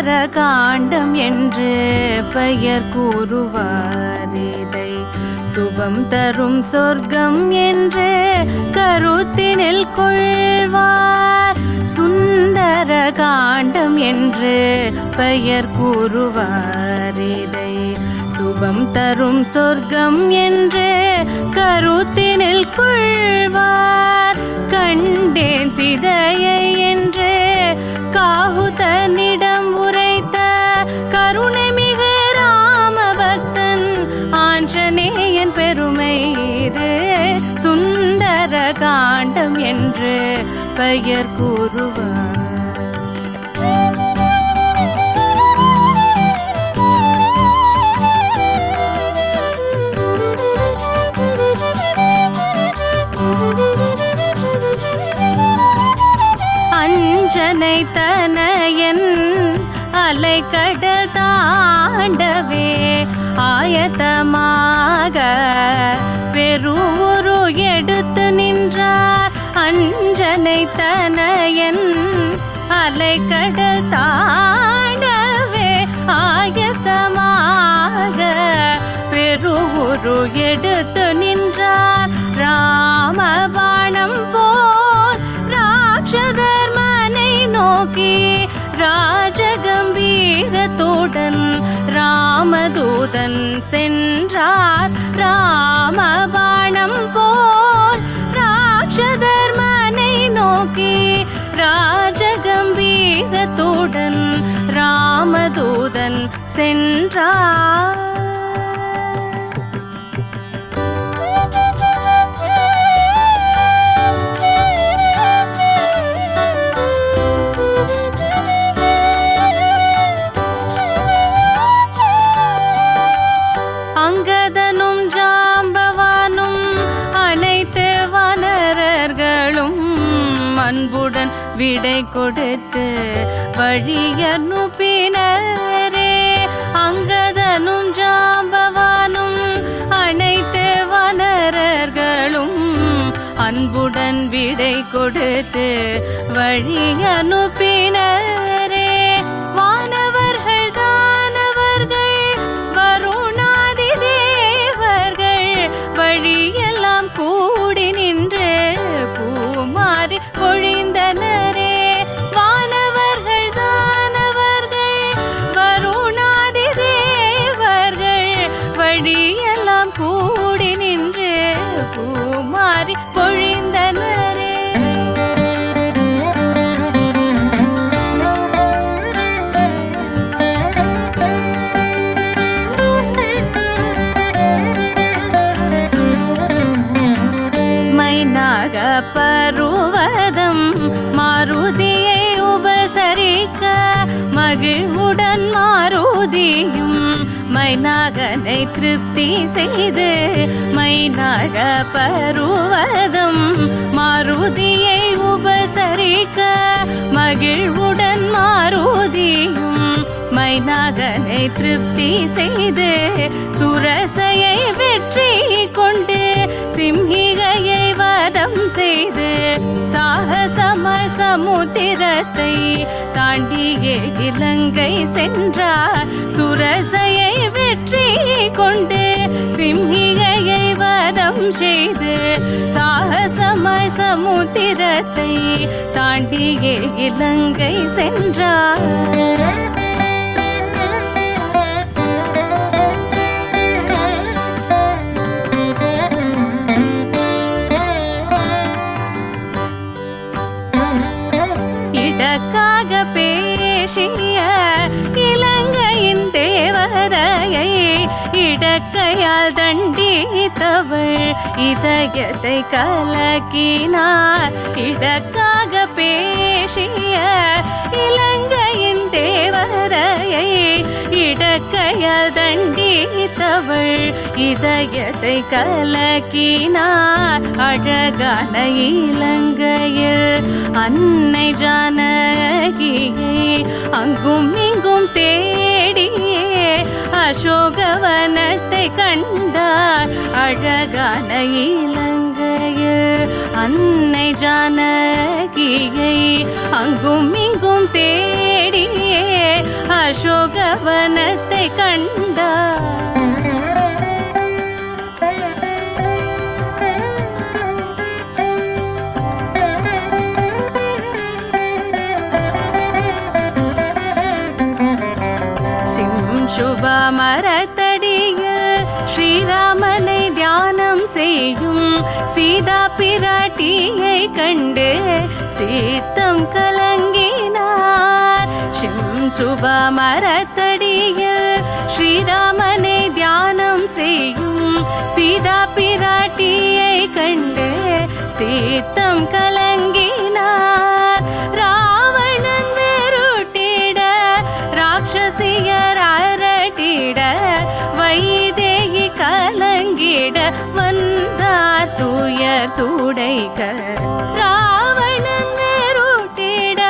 சுந்தர காண்டம் என்று பெயர் கூறுவார். இதை சுபம் தரும் சொர்க்கம் என்று கருத்தினில் கொள்வார். சுந்தர காண்டம் என்று பெயர் கூறுவார். இதை சுபம் தரும் சொர்க்கம் என்று கருத்தினில் கொள்வார். கண்டேன் சிதையை என்று காகுதனிடம் உரைத்த கருணை மிகு ராம பக்தன் ஆஞ்சநேயன் பெருமை இது. சுந்தர காண்டம் என்று பெயர் கூறுவார். அஞ்சனை தனயன் அலைக்கடல் தாண்டவே ஆயத்தமாக பெருவுரு எடுத்து நின்றார். அஞ்சனை தனயன் அலைக்கடல் தாண்டவே ஆயத்தமாக பெருவுரு எடுத்து நின்றார். ராமபாணம் போல் ராட்சதர் மனை நோக்கி ராஜகம்பீரத்துடன் ராமதூதன் சென்றார். ராமபாணம் போல் ராட்சதர் மனை நோக்கி ராஜகம்பீரத்துடன் ராமதூதன் சென்றார். அங்கதனும் ஜாம்பவானும் அனைத்து வானரர்களும் அன்புடன் விடை கொடுத்து வழியனுப்பினரே. அங்கதனும் ஜாம்பவானும் அனைத்து வானரர்களும் அன்புடன் விடை கொடுத்து வழியனுப்பினரே. வானவர்கள் தானவர்கள் வருணாதி தேவர்கள் வழியெல்லாம் கூடி நின்று பூமாறி பொழிந்தனரே. வானவர்கள் தானவர்கள் வருணாதி தேவர்கள் வழியெல்லாம் கூடி நின்று பூமாறி பொழிந்தனரே. மைனாக பருவதம் மாருதியை உபசரிக்க மகிழ்வுடன் மாருதியும் மைனாகனை திருப்தி செய்து மைனாக பருவதம் மாருதியை உபசரிக்க மகிழ்வுடன் மாருதியும் மைனாகனை திருப்தி செய்து சுரசையை வெற்றி கொண்டு சிம்ஹிகையை வதம் செய்து சாகசம சமுத்திரத்தை தாண்டியே இலங்கை சென்றார். சுரசையை வெற்றி கொண்டு சிம்ஹிகையை வதம் செய்து சாகசம சமுத்திரத்தை தாண்டியே இலங்கை சென்றார். இடக்காக பேசிய இலங்கையின் தேவதையை இடக்கையால் தண்டித்தவள் இதயத்தை கலக்கினார். இடக்காக பேசிய இலங்கையின் தேவதையை இடக்கையால் தண்டித்தவள் இதயத்தை கலக்கினார். அழகான இலங்கையில் அன்னை ஜானகியை அங்கும் இங்கும் தேடியே அசோகவனத்தை கண்டார். அழகான இலங்கையில் அன்னை ஜானகியை அங்கும் இங்கும் தேடியே அசோகவனத்தை கண்டார். சிம்சுப மரத்தடியில் ஸ்ரீராமனை தியானம் செய்யும் சீதா பிராட்டியை கண்டு சீத்தம் கலங்கினார். சிம்சுப மரத்தடியில் ஸ்ரீராமனை தியானம் செய்யும் சீதா பிராட்டியை கண்டு சீத்தம் கலங்கினார். ராவணன் வெருட்டிட ராட்சசியர் அரட்டிட வைதேகி கலங்கிட வந்தார் துயர் துடைக்க. ராவணன் வெருட்டிட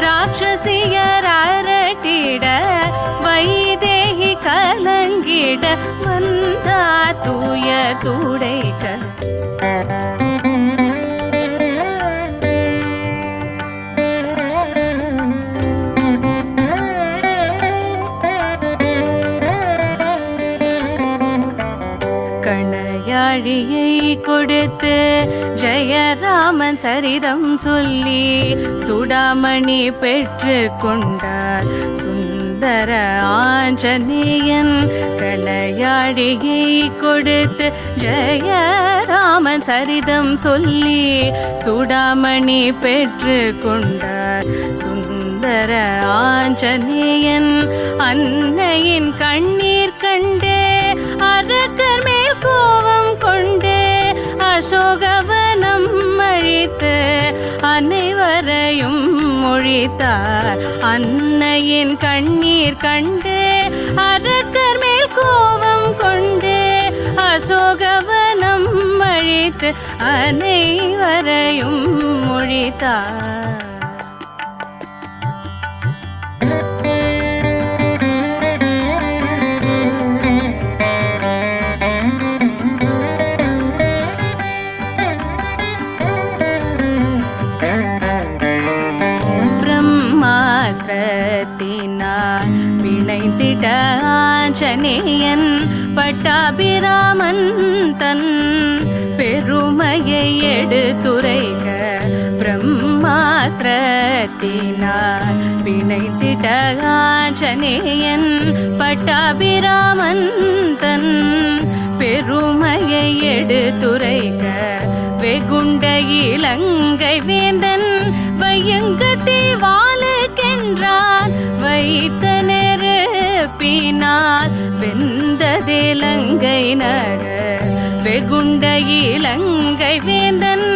ராட்சசியர் அரட்டிட வைதேகி கலங்கிட வந்தார் துயர் துடைக்க. கணையாழியை கொடுத்து ஜெயராமன் சரிதம் சொல்லி சுடாமணி பெற்று கொண்டார் சுந்தர ஆஞ்சநேயன். கணையாழியை கொடுத்து ஜெயராமன் சரிதம் சொல்லி சுடாமணி பெற்று கொண்டார் சுந்தர ஆஞ்சநேயன். அன்னையின் கண்ணீர் கண்டு அரக்கர் மேல் கோபம் கொண்டு அசோகவனம் அழித்து அனைவரையும் மொழித்தார். அன்னையின் கண்ணீர் கண்டு அரக்கர் மேல் கோபம் கொண்டு அசோகவனம் அழித்து அனைவரையும் மொழித்தார். பிரம்மாஸ்திரத்தினால் வினைத்திட்ட ஆஞ்சநேயன் பட்டாபிராமன் தன் பெருமையை எடுத்துரைக்க. பிரம்மாஸ்திரத்தினால் வினைத்திட்ட ஆஞ்சநேயன் பட்டாபிராமன் தன் பெருமையை எடுத்துரைக்க. வெகுண்ட இலங்கை வேந்தன் வையங்கத்தை வாளுக்கென்றான் வைத்த நெருப்பினால் வெந்ததிலங்கை நகர். வெகுண்ட இலங்கை வேந்தன்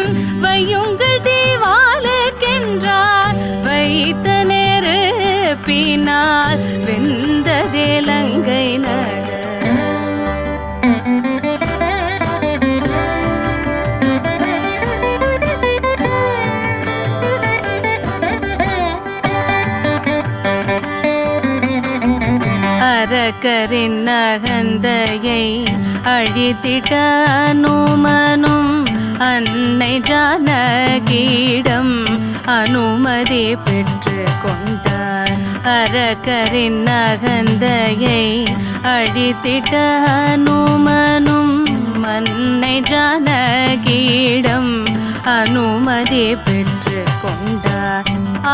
வையுங்கள் தீவாளுக்கென்றான் வைத்த நெருப்பினால் வெந்ததிலங்கை நகர். அரக்கரின் அகந்தையை அழித்திட்ட அனுமனும் அன்னை ஜானகியிடம் அனுமதி பெற்று கொண்டார். அரக்கரின் அகந்தையை அழித்திட்ட அனுமனும் அன்னை ஜானகியிடம் அனுமதி பெற்று கொண்டார்.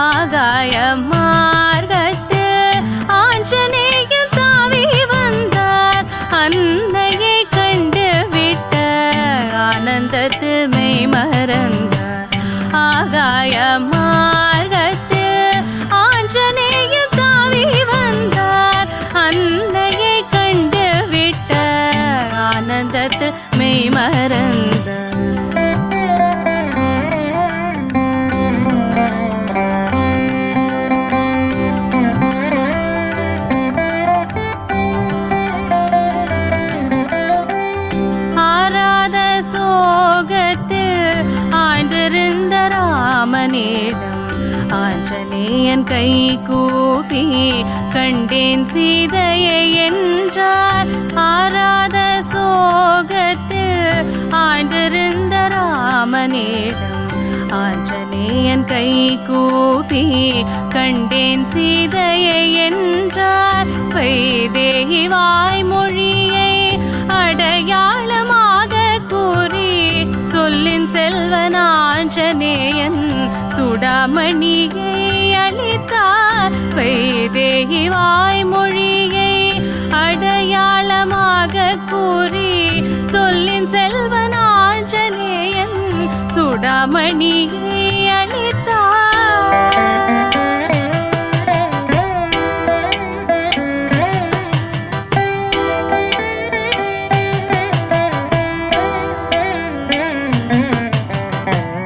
ஆகாய மார்க்கத்தில் ஆஞ்சநேயன் தாவி வந்தார். அன்னையை கண்டு விட்ட ஆனந்தத்தில் மெய் மறந்தார். ஆகாய மார்க்கத்தில் ஆஞ்சநேயன் தாவி வந்தார். அன்னையை கண்டு விட்ட ஆனந்தத்தில் மெய் மறந்தார். ஆஞ்சநேயன் கை கூப்பி கண்டேன் சீதையை என்றார். ஆராத சோகத்தில் ஆழ்ந்திருந்த ராமனிடம் ஆஞ்சநேயன் கை கூப்பி கண்டேன் சீதையை என்றார். வைதேகி வாய்மொழியை அடையாளமாக கூறி சொல்லின் செல்வன் ஆஞ்சநேயன் சுடாமணியை அளித்தார். வைதேகி வாய்மொழியை அடையாளமாக கூறி சொல்லின் செல்வன் ஆஞ்சநேயன் சுடாமணியை அளித்தார்.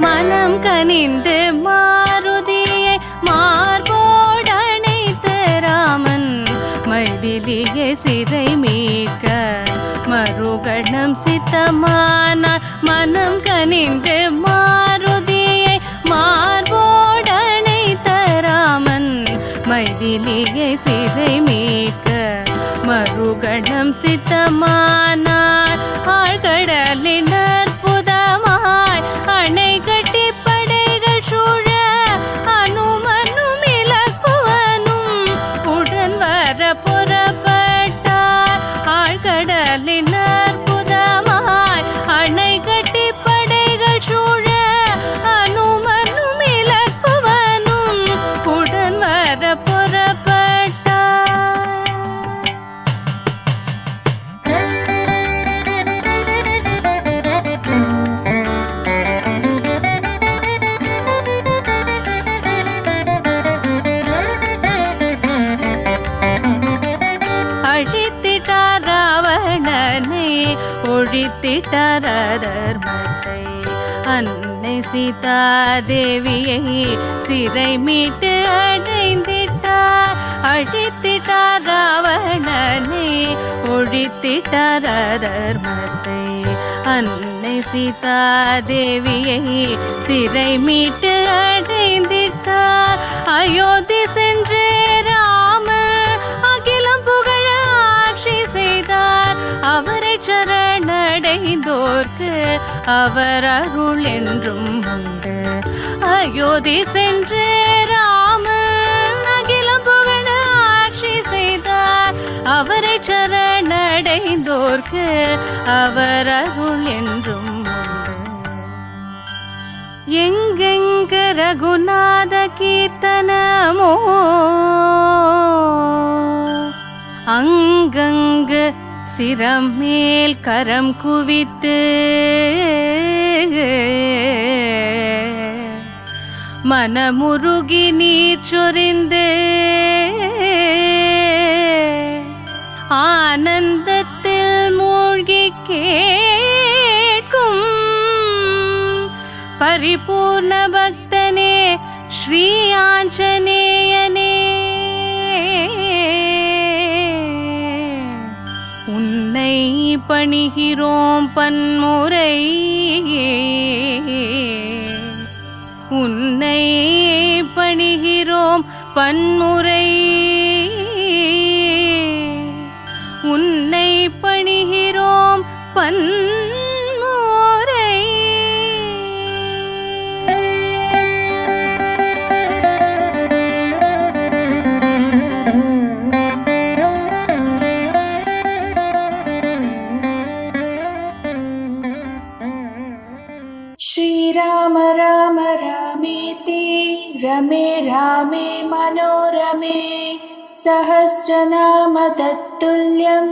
மனம் கனிந்து மாருதியை மார்போடணைத்த ராமன் மைதிலியை சிறை மீட்க மறுகணம் சித்தமானார். மனம் கனிந்து மாருதியை மார்போடணைத்த ராமன் மைதிலியை சிறை மீட்க மறுகணம் சித்தமானார். ஆழ்கடலின் அற்புதமாய் அணை கட்டி படைகள் சூழ அனுமனும் இலக்குவனும் உடன் வர புறப்பட்டார். ஆழ்கடலின் அற்புதமாய் அணை கட்டி படைகள் சூழ அனுமனும் இலக்குவனும் உடன் வர புறப்பட்டார். அழித்திட்டார் ராவணனை ஒழித்திட்டார் அதர்மத்தை. அன்னை சீதா தேவியை சிறை மீட்டு அடைந்திட்டார். அழித்திட்டார் ராவணனை ஒழித்திட்டார் அதர்மத்தை. அன்னை சீதா தேவியை சிறை மீட்டு அடைந்திட்டார். அயோத்தி சென்று ராமர் அகிலம் புகழ ஆட்சி செய்தார். அவரை சரணடைந்தோர்க்கு அவர் அருள் என்றும் உண்டு. அயோத்தி சென்று ராமர் அகிலம் புகழ ஆட்சி செய்தார். அவரை சரணடைந்தோர்க்கு அவர் அருள் என்றும் உண்டு. எங்கெங்க ரகுநாத கீர்த்தனமோ அங்கங்கு சிரம் மேல் கரம் குவித்து மனமுருகி நீர் சொரிந்து ஆனந்தத்தில் மூழ்கி கேட்கும் பரிபூர்ண பக்தனே ஸ்ரீ ஆஞ்சநேயனே. உன்னை பணிகிறோம் பன்முறை, உன்னை பணிகிறோம் பன்முறை, உன்னை பணிகிறோம் பன்முறை. श्रीराम राम रामेति रमे रामे मनोरमे सहस्रनाम तत्तुल्यं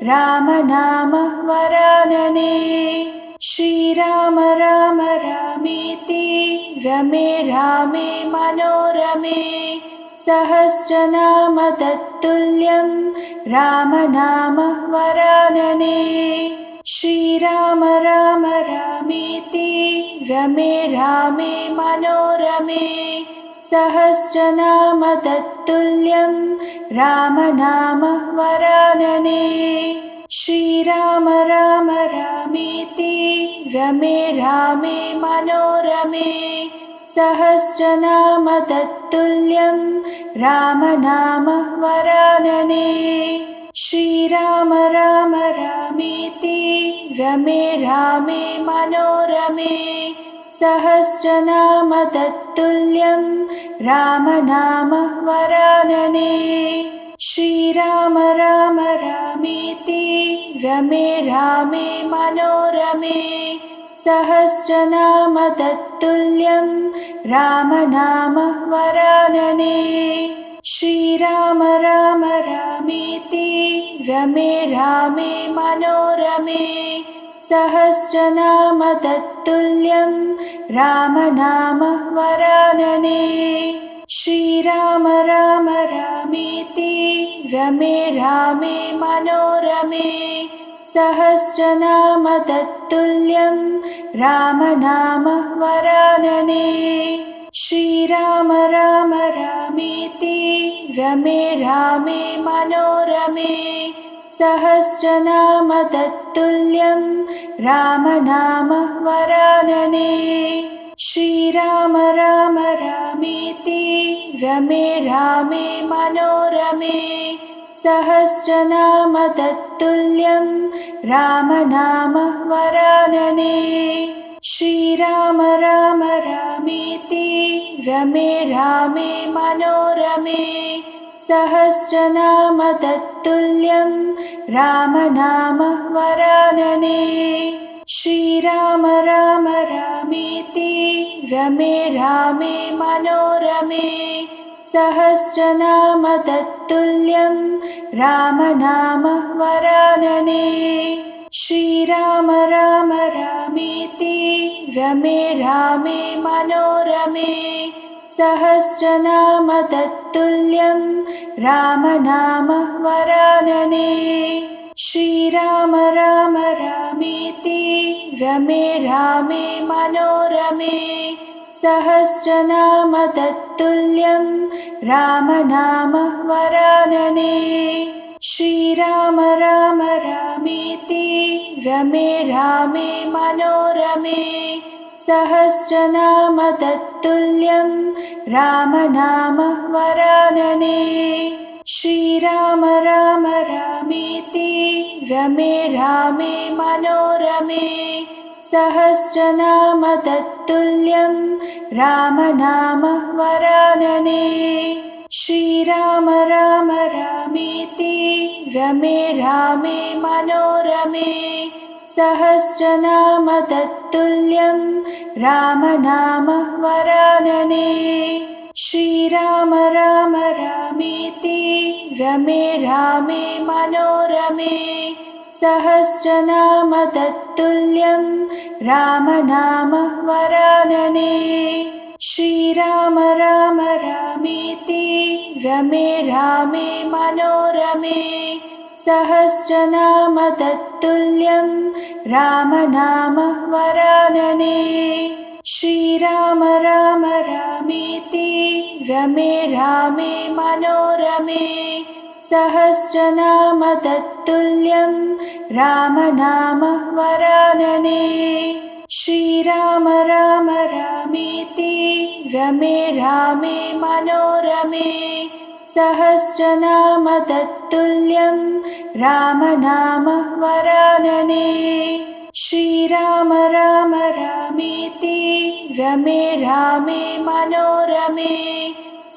रामनाम वरानने. श्रीराम राम रामेति रमे रामे मनोरमे सहस्रनाम तत्तुल्यं रामनाम वरानने. श्रीराम राम रामेति रमे रामे मनोरमे सहस्रनाम तत्तुल्यं रामनाम वरानने. श्रीराम राम रामेति रमे रामे मनोरमे सहस्रनाम तत्तुल्यं रामनाम वरानने. श्रीराम राम रामेति रमे रामे मनोरमे सहस्रनाम तत्तुल्यं रामनाम वरानने. श्रीराम राम रमे रामे मनोरमे सहस्रनाम तत्तुल्यं रामनाम वरानने श्रीराम राम रामेति रमे रामे मनोरमे सहस्रनाम तत्तुल्यं रामनाम वरानने श्रीराम राम रामेति रमे रामे मनोरमे सहस्रनाम तत्तुल्यं रामनाम वरानने श्रीराम राम रामेति रमे रामे मनोरमे सहस्रनाम तत्तुल्यं रामनाम वरानने श्रीराम राम रामेति रमे रामे मनोरमे सहस्रनाम तत्तुल्यं रामनाम वरानने श्रीराम राम रामेति रमे रामे मनोरमे सहस्रनाम तत्तुल्यं रामनाम वरानने श्रीराम राम रामेति रमे रामे मनोरमे सहस्रनाम तत्तुल्यं रामनाम वरानने श्रीराम राम रामेति रमे रामे मनोरमे सहस्रनाम तत्तुल्यं रामनाम वरानने श्रीराम राम रामेति रमे रामे मनोरमे सहस्रनाम तत्तुल्यं रामनाम वरानने श्रीराम राम रामेति रमे रामे मनोरमे सहस्रनाम तत्तुल्यं रामनाम वरानने श्रीराम राम रामेति रमे रामे मनोरमे सहस्रनाम तत्तुल्यं रामनाम वरानने श्रीराम राम रामेति रमे रामे मनोरमे सहस्रनाम तत्तुल्यं रामनाम वरानने श्रीराम राम रामेति रमे रामे मनोरमे सहस्रनाम तत्तुल्यं रामनाम वरानने श्रीराम राम रामेति रमे रामे मनोरमे सहस्रनाम तत्तुल्यं रामनाम वरानने श्रीराम राम रामेति रमे रामे मनोरमे सहस्रनाम तत्तुल्यं रामनाम वरानने श्रीराम राम रामेति रमे रामे मनोरमे सहस्रनाम तत्तुल्यं रामनाम वरानने श्रीराम राम रामेति रमे रामे मनोरमे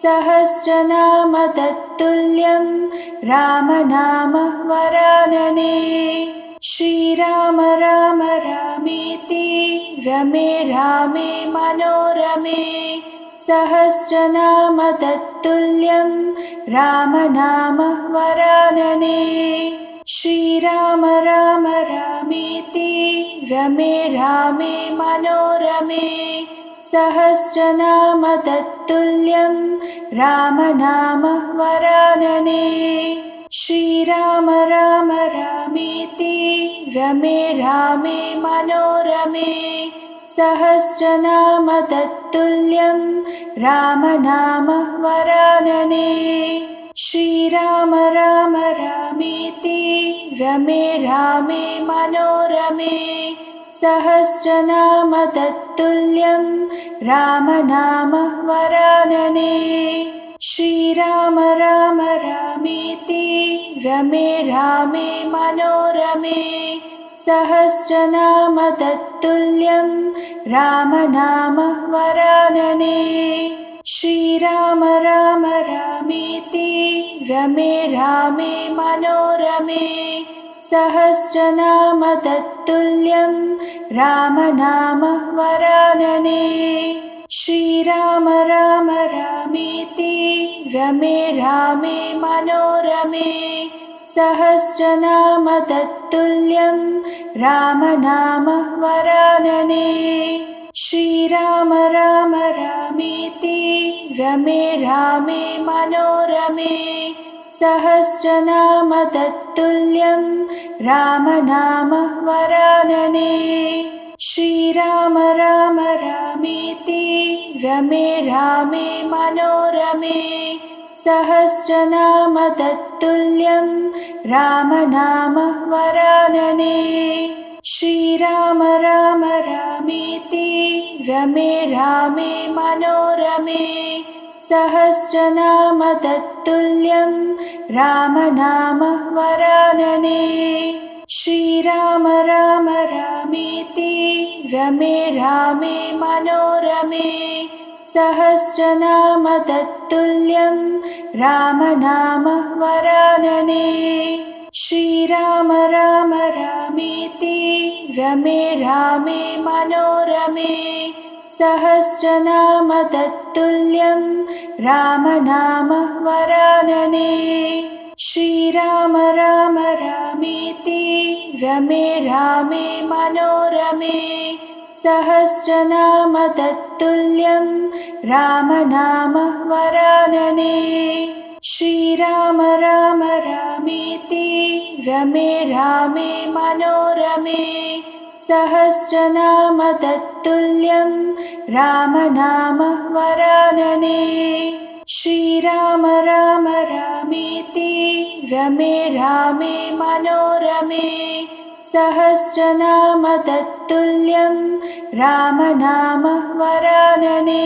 सहस्रनाम तत्तुल्यं रामनाम वरानने श्रीराम राम रामेति रमे रामे मनोरमे सहस्रनाम तत्तुल्यं रामनाम वरानने श्रीराम राम रामेति रमे रामे मनोरमे सहस्रनाम तत्तुल्यं रामनाम वरानने श्रीराम राम रामेति रमे रामे मनोरमे सहस्रनाम तत्तुल्यं रामनाम वरानने श्रीराम राम रामेति रमे रामे मनोरमे सहस्रनाम तत्तुल्यं रामनाम वरानने श्रीराम राम रामेति रमे रामे मनोरमे सहस्रनाम तत्तुल्यं रामनाम वरानने श्रीराम राम रामेति रमे रामे मनोरमे सहस्रनाम तत्तुल्यं रामनाम वरानने श्रीराम राम रामेति रमे रामे मनोरमे सहस्रनाम तत्तुल्यं रामनाम वरानने श्रीराम राम रामेति रमे रामे मनोरमे सहस्रनाम तत्तुल्यं रामनाम वरानने श्रीराम राम रामेति रमे रामे मनोरमे सहस्रनाम तत्तुल्यं रामनाम वरानने श्रीराम राम रामेति रमे रामे मनोरमे सहस्रनाम तत्तुल्यं रामनाम वरानने श्रीराम राम रामेति रमे रामे मनोरमे सहस्रनाम तत्तुल्यं रामनाम वरानने श्रीराम राम रामेति रमे रामे मनोरमे सहस्रनाम तत्तुल्यं रामनाम वरानने श्रीराम राम रामेति रमे रामे मनोरमे सहस्रनाम तत्तुल्यं रामनाम वरानने श्रीराम राम रामेति रमे रामे मनोरमे सहस्रनाम तत्तुल्यं रामनाम वरानने श्रीराम राम रामेति रमे रामे मनोरमे सहस्रनाम तत्तुल्यं रामनाम वरानने।